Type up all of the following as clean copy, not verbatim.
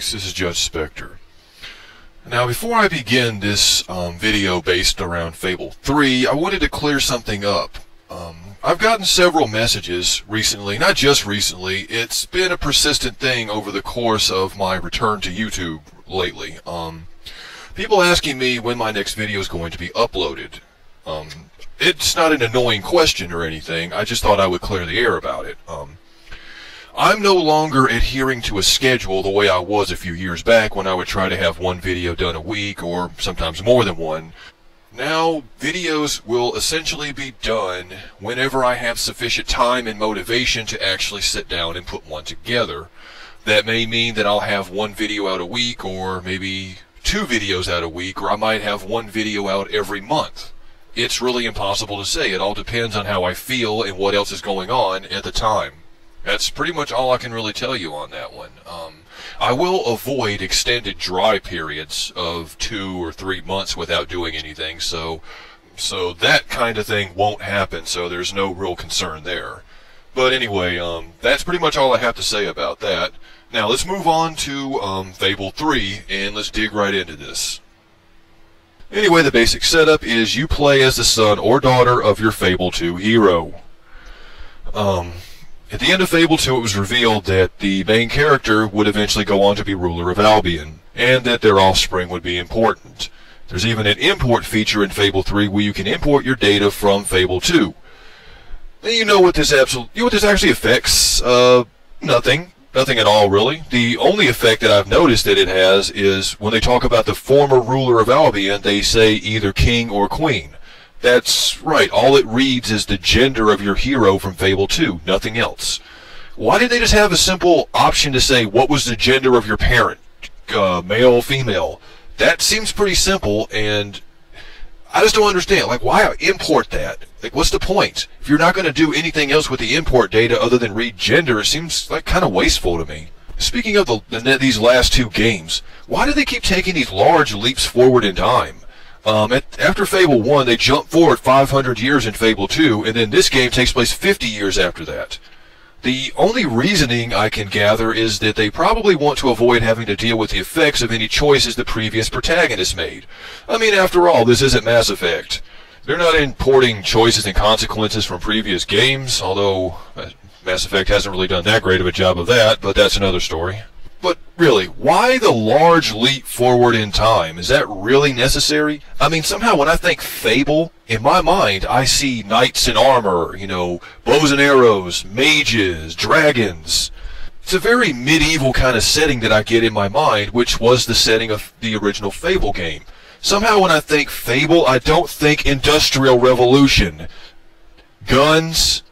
Greetings, this is Judgespektre. Now before I begin this video based around Fable 3, I wanted to clear something up. I've gotten several messages recently, not just recently, it's been a persistent thing over the course of my return to YouTube lately. People asking me when my next video is going to be uploaded. It's not an annoying question or anything, I just thought I would clear the air about it. I'm no longer adhering to a schedule the way I was a few years back when I would try to have one video done a week or sometimes more than one. Now, videos will essentially be done whenever I have sufficient time and motivation to actually sit down and put one together. That may mean that I'll have one video out a week, or maybe 2 videos out a week, or I might have one video out every month. It's really impossible to say. It all depends on how I feel and what else is going on at the time. That's pretty much all I can really tell you on that one. I will avoid extended dry periods of 2 or 3 months without doing anything, so that kind of thing won't happen, so there's no real concern there. But anyway, that's pretty much all I have to say about that. Now let's move on to Fable 3, and let's dig right into this. Anyway, the basic setup is you play as the son or daughter of your Fable 2 hero. At the end of Fable 2, it was revealed that the main character would eventually go on to be ruler of Albion, and that their offspring would be important. There's even an import feature in Fable 3 where you can import your data from Fable 2. And you know what this actually affects? Nothing. Nothing at all, really. The only effect that I've noticed that it has is when they talk about the former ruler of Albion, they say either king or queen. That's right, all it reads is the gender of your hero from Fable 2, nothing else. Why didn't they just have a simple option to say, what was the gender of your parent? Male, female? That seems pretty simple, and I just don't understand. Like, why import that? Like, what's the point? If you're not going to do anything else with the import data other than read gender, it seems like kind of wasteful to me. Speaking of these last 2 games, why do they keep taking these large leaps forward in time? After Fable 1, they jump forward 500 years in Fable 2, and then this game takes place 50 years after that. The only reasoning I can gather is that they probably want to avoid having to deal with the effects of any choices the previous protagonist made. I mean, after all, this isn't Mass Effect. They're not importing choices and consequences from previous games, although Mass Effect hasn't really done that great of a job of that, but that's another story. But really, why the large leap forward in time? Is that really necessary? I mean, somehow when I think Fable, in my mind, I see knights in armor, you know, bows and arrows, mages, dragons. It's a very medieval kind of setting that I get in my mind, which was the setting of the original Fable game. Somehow when I think Fable, I don't think Industrial Revolution. Guns,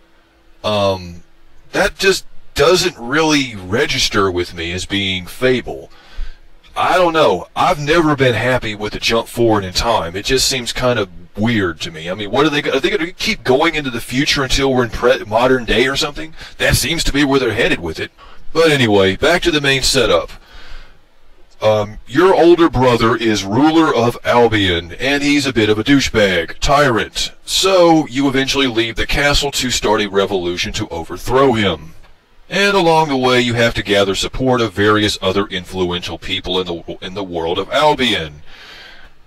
that just doesn't really register with me as being Fable. I don't know. I've never been happy with the jump forward in time. It just seems kind of weird to me. I mean, what are they going to keep going into the future until we're in modern day or something? That seems to be where they're headed with it. But anyway, back to the main setup. Your older brother is ruler of Albion, and he's a bit of a douchebag, tyrant. So you eventually leave the castle to start a revolution to overthrow him. And along the way, you have to gather support of various other influential people in the world of Albion.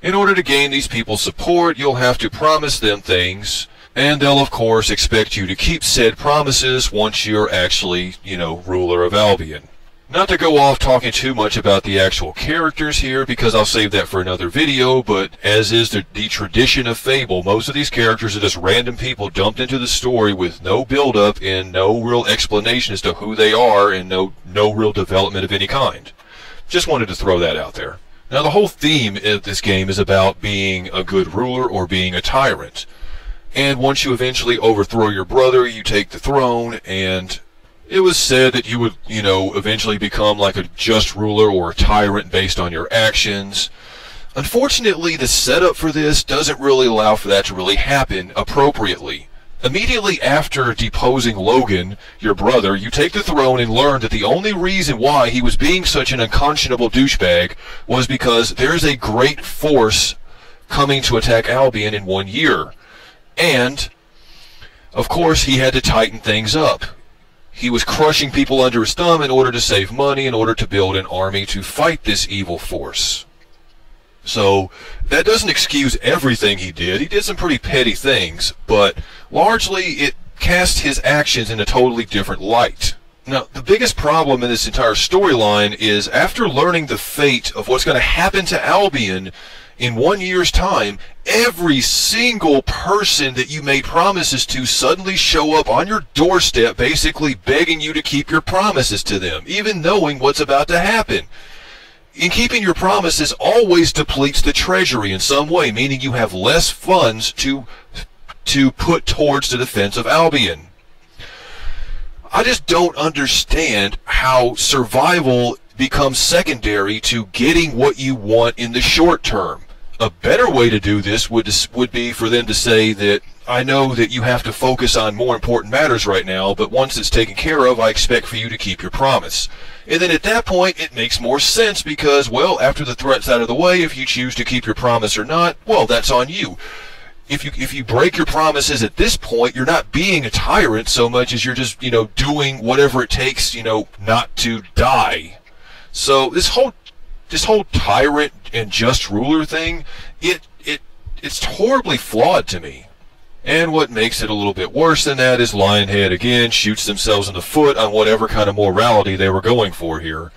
In order to gain these people's support, you'll have to promise them things, and they'll of course expect you to keep said promises once you're actually, you know, ruler of Albion. Not to go off talking too much about the actual characters here, because I'll save that for another video, but as is the tradition of Fable, most of these characters are just random people dumped into the story with no build-up and no real explanation as to who they are, and no real development of any kind. Just wanted to throw that out there. Now, the whole theme of this game is about being a good ruler or being a tyrant. And once you eventually overthrow your brother, you take the throne, and it was said that you would, you know, eventually become like a just ruler or a tyrant based on your actions. Unfortunately, the setup for this doesn't really allow for that to really happen appropriately. Immediately after deposing Logan, your brother, you take the throne and learn that the only reason why he was being such an unconscionable douchebag was because there's a great force coming to attack Albion in 1 year. And, of course, he had to tighten things up. He was crushing people under his thumb in order to save money, in order to build an army to fight this evil force. So, that doesn't excuse everything he did. He did some pretty petty things, but largely it cast his actions in a totally different light. Now, the biggest problem in this entire storyline is after learning the fate of what's going to happen to Albion in 1 year's time, every single person that you made promises to suddenly show up on your doorstep basically begging you to keep your promises to them, even knowing what's about to happen. In keeping your promises always depletes the treasury in some way, meaning you have less funds to put towards the defense of Albion. I just don't understand how survival becomes secondary to getting what you want in the short term. A better way to do this would be for them to say that, I know that you have to focus on more important matters right now, but once it's taken care of, I expect for you to keep your promise. And then at that point, it makes more sense because, well, after the threat's out of the way, if you choose to keep your promise or not, well, that's on you. If you break your promises at this point, you're not being a tyrant so much as you're just, doing whatever it takes, not to die. So this whole tyrant and just ruler thing, it's horribly flawed to me. And what makes it a little bit worse than that is Lionhead again shoots themselves in the foot on whatever kind of morality they were going for here.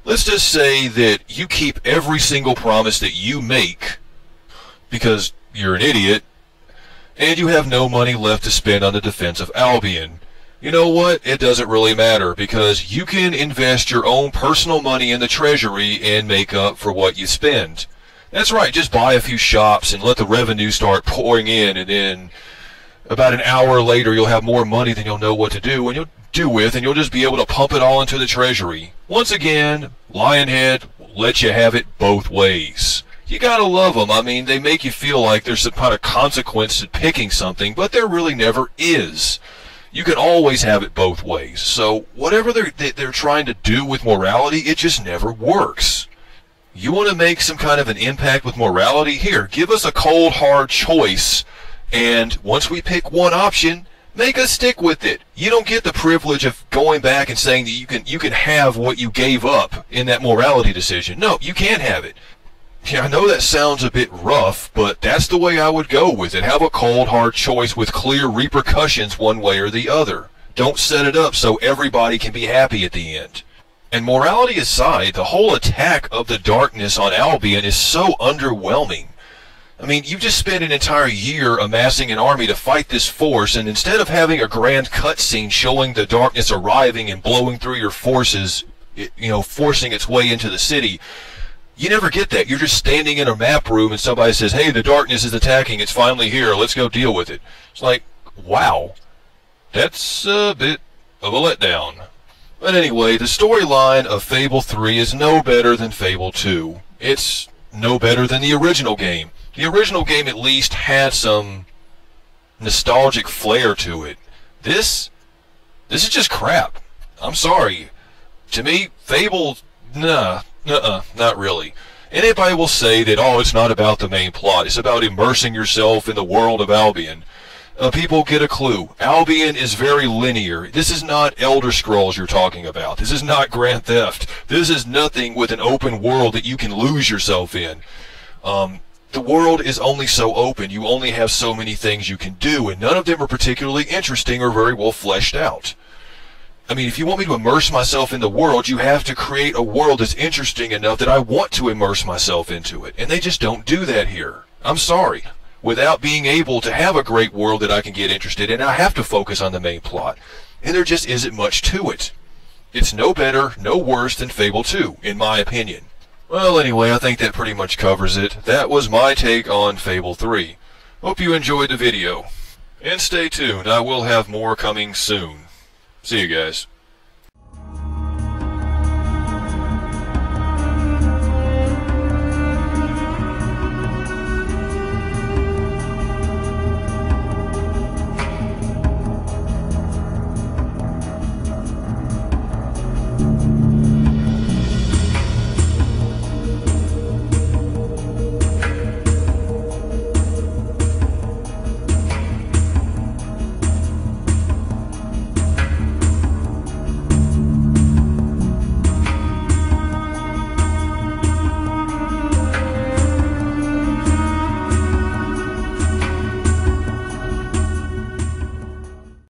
Let's just say that you keep every single promise that you make because you're an idiot, and you have no money left to spend on the defense of Albion. You know what? It doesn't really matter, because you can invest your own personal money in the treasury and make up for what you spend. That's right, just buy a few shops and let the revenue start pouring in, and then about an hour later you'll have more money than you'll know what to do with, and you'll just be able to pump it all into the treasury. Once again, Lionhead will let you have it both ways. You gotta love them. I mean, they make you feel like there's some kind of consequence to picking something, but there really never is. You can always have it both ways. So whatever they're trying to do with morality, it just never works. You want to make some kind of an impact with morality? Here, give us a cold, hard choice, and once we pick one option, make us stick with it. You don't get the privilege of going back and saying that you can have what you gave up in that morality decision. No, you can't have it. Yeah, I know that sounds a bit rough, but that's the way I would go with it. Have a cold, hard choice with clear repercussions one way or the other. Don't set it up so everybody can be happy at the end. And morality aside, the whole attack of the darkness on Albion is so underwhelming. I mean, you just spent an entire year amassing an army to fight this force, and instead of having a grand cutscene showing the darkness arriving and blowing through your forces, forcing its way into the city, you never get that. You're just standing in a map room and somebody says, hey, the darkness is attacking, it's finally here, let's go deal with it. It's like, wow, that's a bit of a letdown. But anyway, the storyline of Fable 3 is no better than Fable 2. It's no better than the original game. The original game at least had some nostalgic flair to it. This is just crap. I'm sorry. To me, Fable, not really. Anybody will say that, oh, it's not about the main plot. It's about immersing yourself in the world of Albion. People get a clue. Albion is very linear. This is not Elder Scrolls you're talking about. This is not Grand Theft. This is nothing with an open world that you can lose yourself in. The world is only so open. You only have so many things you can do, and none of them are particularly interesting or very well fleshed out. I mean, if you want me to immerse myself in the world, you have to create a world that's interesting enough that I want to immerse myself into it. And they just don't do that here. I'm sorry. Without being able to have a great world that I can get interested in, I have to focus on the main plot. And there just isn't much to it. It's no better, no worse than Fable 2, in my opinion. Well, anyway, I think that pretty much covers it. That was my take on Fable 3. Hope you enjoyed the video. And stay tuned, I will have more coming soon. See you guys.